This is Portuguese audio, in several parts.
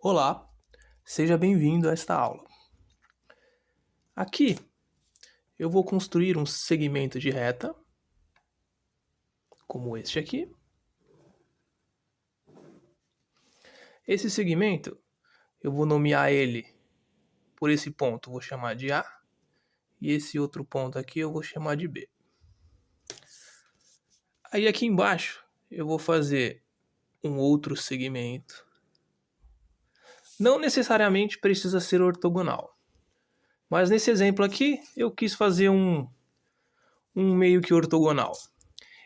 Olá, seja bem-vindo a esta aula. Aqui eu vou construir um segmento de reta, como este aqui. Esse segmento eu vou nomear ele por esse ponto, vou chamar de A, e esse outro ponto aqui eu vou chamar de B. Aí aqui embaixo eu vou fazer um outro segmento. Não necessariamente precisa ser ortogonal. Mas nesse exemplo aqui, eu quis fazer um meio que ortogonal.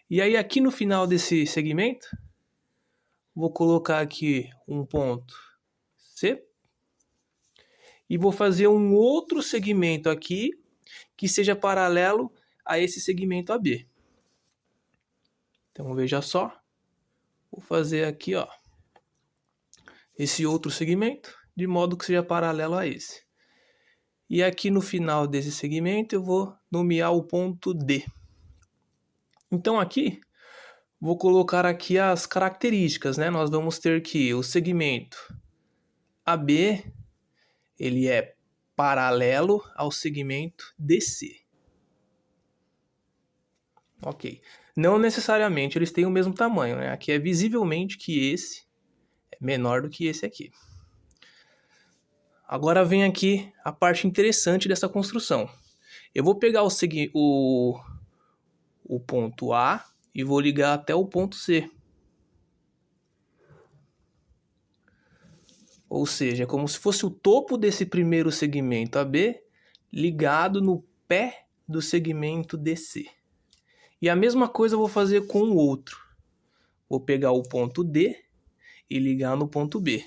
E aí aqui no final desse segmento, vou colocar aqui um ponto C. E vou fazer um outro segmento aqui, que seja paralelo a esse segmento AB. Então veja só, vou fazer aqui, ó, esse outro segmento, de modo que seja paralelo a esse. E aqui no final desse segmento eu vou nomear o ponto D. Então aqui, vou colocar aqui as características, né? Nós vamos ter que o segmento AB, ele é paralelo ao segmento DC. Ok. Não necessariamente eles têm o mesmo tamanho, né? Aqui é visivelmente que esse é menor do que esse aqui. Agora vem aqui a parte interessante dessa construção. Eu vou pegar o ponto A e vou ligar até o ponto C. Ou seja, é como se fosse o topo desse primeiro segmento AB ligado no pé do segmento DC. E a mesma coisa eu vou fazer com o outro. Vou pegar o ponto D e ligar no ponto B.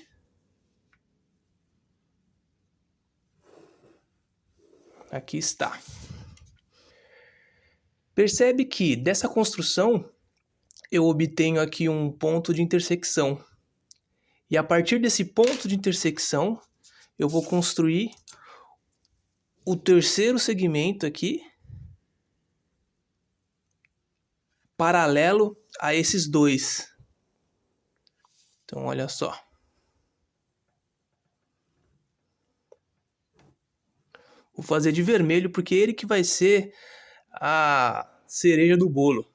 Aqui está. Percebe que dessa construção eu obtenho aqui um ponto de intersecção. E a partir desse ponto de intersecção eu vou construir o terceiro segmento aqui paralelo a esses dois. Então olha só. Vou fazer de vermelho porque ele que vai ser a cereja do bolo.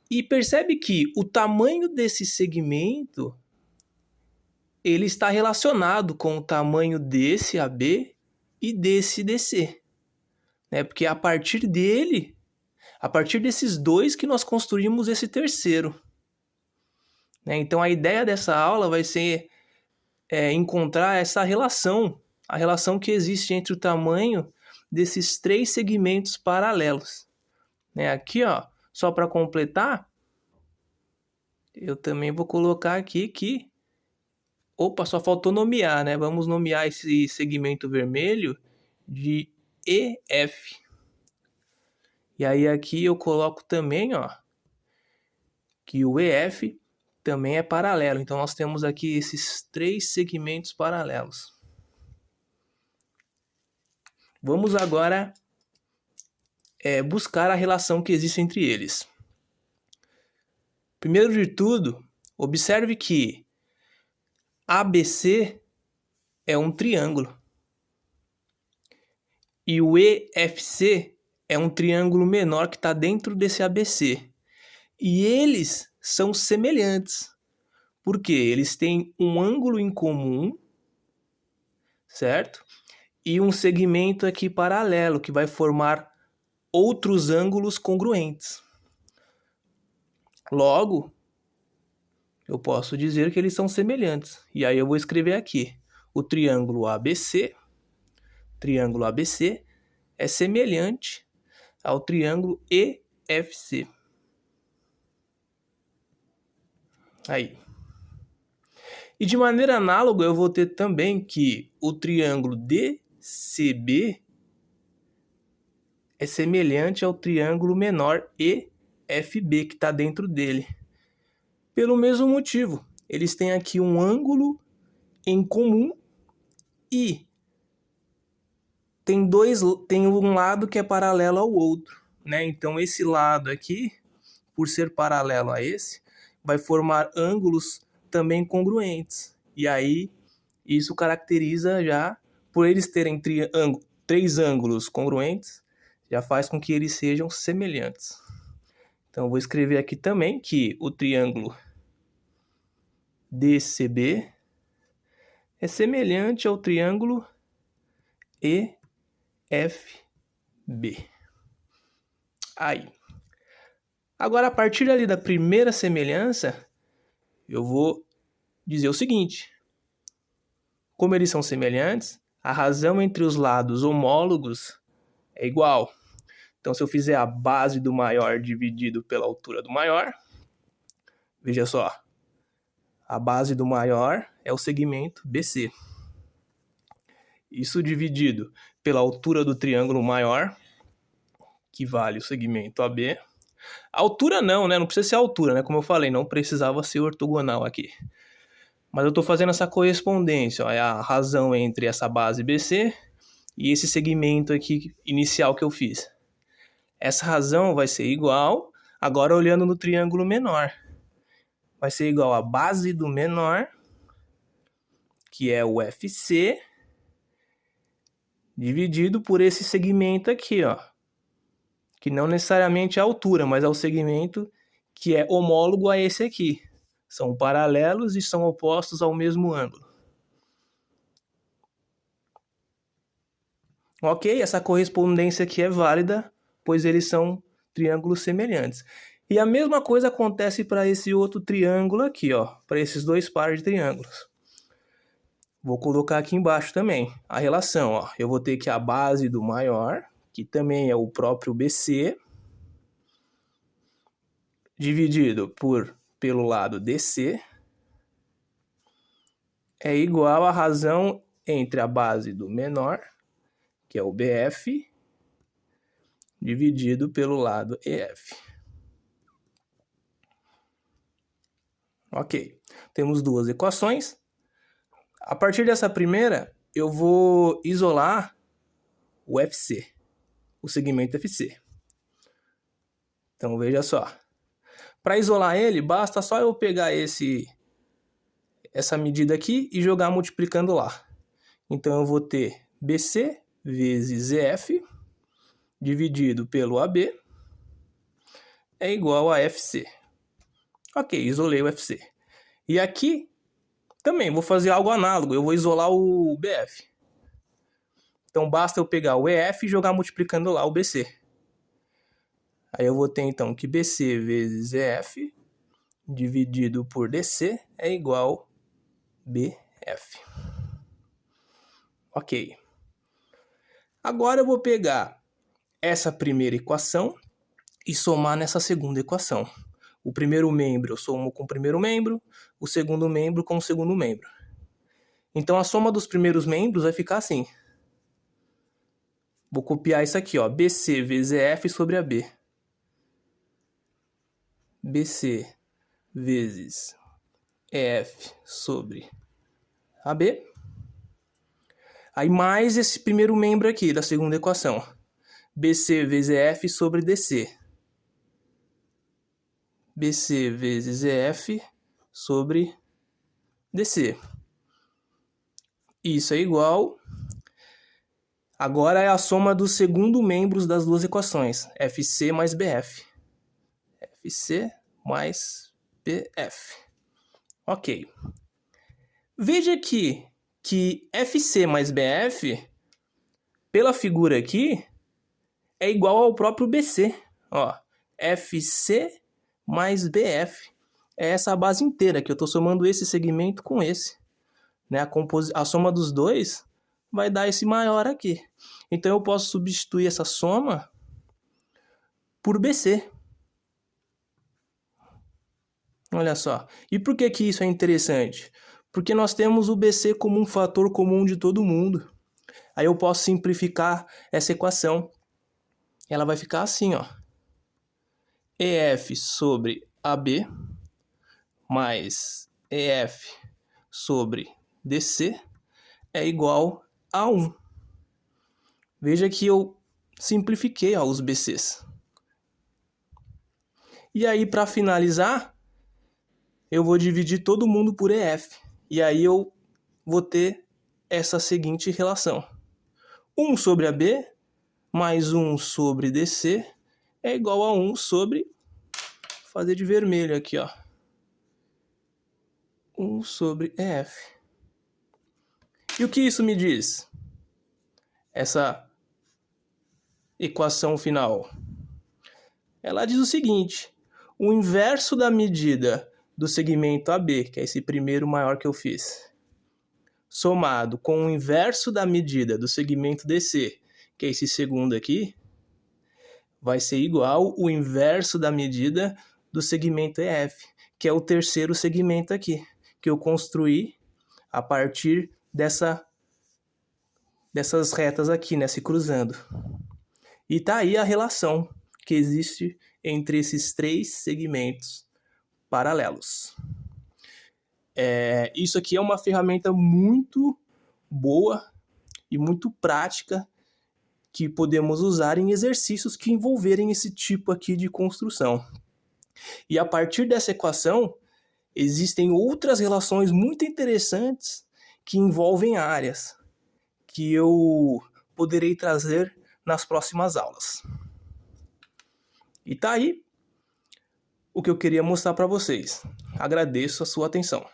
E percebe que o tamanho desse segmento ele está relacionado com o tamanho desse AB e desse DC. Né? Porque é a partir dele, a partir desses dois que nós construímos esse terceiro. Né? Então a ideia dessa aula vai ser encontrar essa relação, a relação que existe entre o tamanho desses três segmentos paralelos. Né? Aqui, ó, só para completar, eu também vou colocar aqui que... Opa, só faltou nomear, né? Vamos nomear esse segmento vermelho de EF. E aí aqui eu coloco também, ó, que o EF também é paralelo. Então nós temos aqui esses três segmentos paralelos. Vamos agora buscar a relação que existe entre eles. Primeiro de tudo, observe que ABC é um triângulo. E o EFC é um triângulo menor que está dentro desse ABC. E eles são semelhantes. Porque eles têm um ângulo em comum, certo? E um segmento aqui paralelo, que vai formar outros ângulos congruentes. Logo, eu posso dizer que eles são semelhantes. E aí eu vou escrever aqui. O triângulo ABC é semelhante ao triângulo EFC. Aí. E de maneira análoga eu vou ter também que o triângulo DCB é semelhante ao triângulo menor EFB que está dentro dele. Pelo mesmo motivo, eles têm aqui um ângulo em comum e tem um lado que é paralelo ao outro, né? Então esse lado aqui, por ser paralelo a esse, vai formar ângulos também congruentes. E aí, isso caracteriza já, por eles terem três ângulos congruentes, já faz com que eles sejam semelhantes. Então, eu vou escrever aqui também que o triângulo DCB é semelhante ao triângulo EFB. Aí. Agora, a partir ali da primeira semelhança, eu vou dizer o seguinte. Como eles são semelhantes, a razão entre os lados homólogos é igual. Então, se eu fizer a base do maior dividido pela altura do maior, veja só, a base do maior é o segmento BC. Isso dividido pela altura do triângulo maior, que vale o segmento AB. A altura não, né? Não precisa ser a altura, né? Como eu falei, não precisava ser ortogonal aqui. Mas eu estou fazendo essa correspondência, ó, é a razão entre essa base BC e esse segmento aqui inicial que eu fiz. Essa razão vai ser igual, agora olhando no triângulo menor, vai ser igual a base do menor, que é o FC, dividido por esse segmento aqui, ó, que não necessariamente é a altura, mas é o segmento que é homólogo a esse aqui. São paralelos e são opostos ao mesmo ângulo. Ok? Essa correspondência aqui é válida, pois eles são triângulos semelhantes. E a mesma coisa acontece para esse outro triângulo aqui, ó, para esses dois pares de triângulos. Vou colocar aqui embaixo também a relação, ó. Eu vou ter que a base do maior, que também é o próprio BC, dividido pelo lado DC, é igual à razão entre a base do menor, que é o BF, dividido pelo lado EF. Ok, temos duas equações. A partir dessa primeira, eu vou isolar o FC, o segmento FC. Então, veja só. Para isolar ele, basta só eu pegar essa medida aqui e jogar multiplicando lá. Então, eu vou ter BC vezes EF, dividido pelo AB, é igual a FC. Ok, isolei o FC. E aqui, também vou fazer algo análogo, eu vou isolar o BF. Então, basta eu pegar o EF e jogar multiplicando lá o BC. Aí eu vou ter, então, que BC vezes EF, dividido por DC, é igual BF. Ok. Agora eu vou pegar essa primeira equação e somar nessa segunda equação. O primeiro membro eu somo com o primeiro membro, o segundo membro com o segundo membro. Então a soma dos primeiros membros vai ficar assim. Vou copiar isso aqui, ó, BC vezes EF sobre AB. BC vezes EF sobre AB. Aí mais esse primeiro membro aqui da segunda equação. BC vezes EF sobre DC. BC vezes EF sobre DC. Isso é igual. Agora é a soma dos segundos membros das duas equações. FC mais BF. FC mais BF. Ok. Veja aqui que FC mais BF, pela figura aqui, é igual ao próprio BC. Ó, FC mais BF. É essa base inteira que eu estou somando esse segmento com esse. Né? A soma dos dois vai dar esse maior aqui. Então eu posso substituir essa soma por BC. Olha só. E por que que isso é interessante? Porque nós temos o BC como um fator comum de todo mundo. Aí eu posso simplificar essa equação. Ela vai ficar assim, ó. EF sobre AB mais EF sobre DC é igual a 1. Veja que eu simplifiquei, ó, os BCs. E aí, para finalizar, eu vou dividir todo mundo por EF. E aí eu vou ter essa seguinte relação. 1 sobre AB mais 1 sobre DC é igual a 1 sobre, fazer de vermelho aqui, ó, 1 sobre EF. E o que isso me diz? Essa equação final. Ela diz o seguinte: o inverso da medida do segmento AB, que é esse primeiro maior que eu fiz, somado com o inverso da medida do segmento DC, que é esse segundo aqui, vai ser igual o inverso da medida do segmento EF, que é o terceiro segmento aqui, que eu construí a partir dessas retas aqui, né, se cruzando. E tá aí a relação que existe entre esses 3 segmentos paralelos. Isso aqui é uma ferramenta muito boa e muito prática que podemos usar em exercícios que envolverem esse tipo aqui de construção. E a partir dessa equação, existem outras relações muito interessantes que envolvem áreas, que eu poderei trazer nas próximas aulas. E tá aí o que eu queria mostrar para vocês. Agradeço a sua atenção.